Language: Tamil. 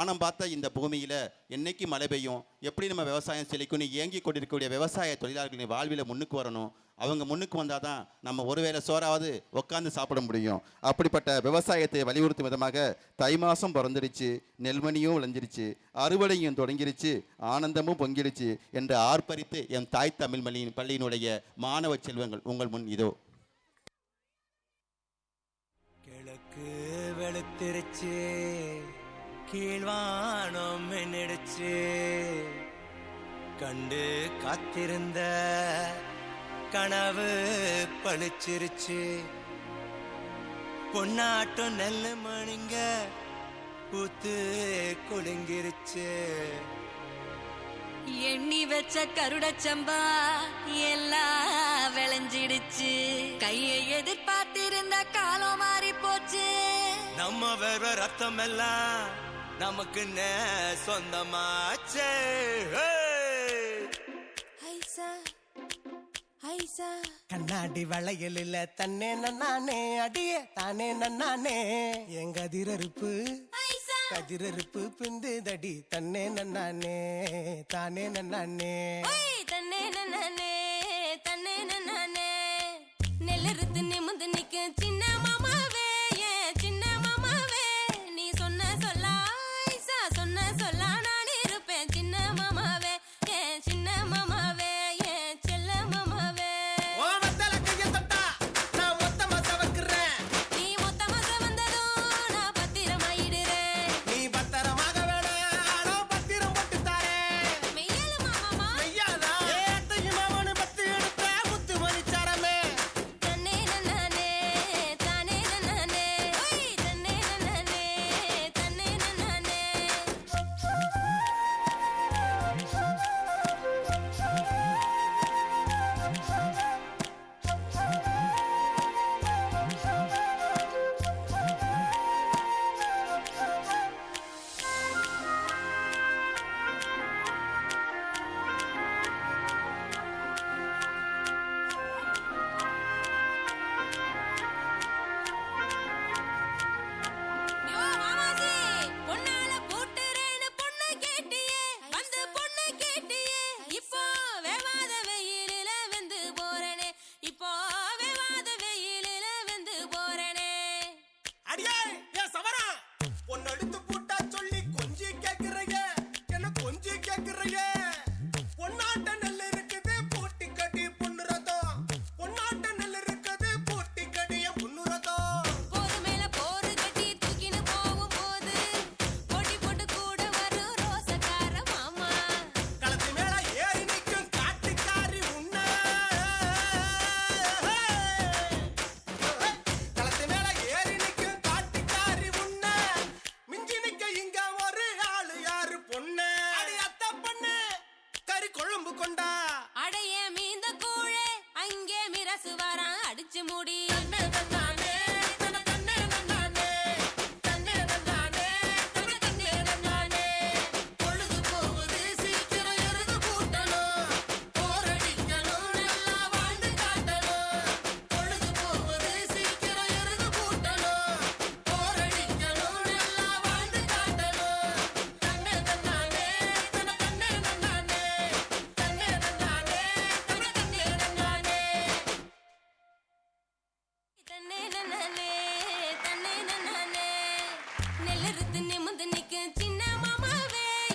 வானம் பார்த்த இந்த பூமியில் என்னைக்கு மழை பெய்யும், எப்படி நம்ம விவசாயம் செழிக்கும்னு ஏங்கி கொண்டிருக்கக்கூடிய விவசாய தொழிலாளர்களின் வாழ்வில் முன்னுக்கு வரணும். அவங்க முன்னுக்கு வந்தால் தான் நம்ம ஒருவேளை சோறாவது உட்காந்து சாப்பிட முடியும். அப்படிப்பட்ட விவசாயத்தை வலியுறுத்தும் விதமாக தை மாதம் பிறந்துருச்சு, நெல்மணியும் விளைஞ்சிருச்சு, அறுவடையும் தொடங்கிருச்சு, ஆனந்தமும் பொங்கிருச்சு என்று ஆர்ப்பரித்து என் தாய் தமிழ் பள்ளியினுடைய மாணவ செல்வங்கள் உங்கள் முன் இதோ. கிழக்கு வெளுத்திருச்சு, கீழ்வானம் மின்னிடுச்சு, கண்டு காத்திருந்த கனவு பழிச்சிருச்சு, பொன்னாட்டம் நெல்லு மணிங்க பூத்து குலுங்கிருச்சு. எண்ணி வச்ச கருடச்சம்பா எல்லாம் விளைஞ்சிடுச்சு, கையை எதிர்பார்த்திருந்த காலம் மாறி போச்சு. நம்ம வேற ரத்தம் எல்லாம் நமக்கு சொந்தமாச்சே. கண்ணாடி வளையலில் தன்னே நன்னானே, அடியே தானே நன்னானே, எங்க கதிரறுப்பு கதிரறுப்பு பிந்து தடி தன்னே நன்னானே தானே நன்னானே.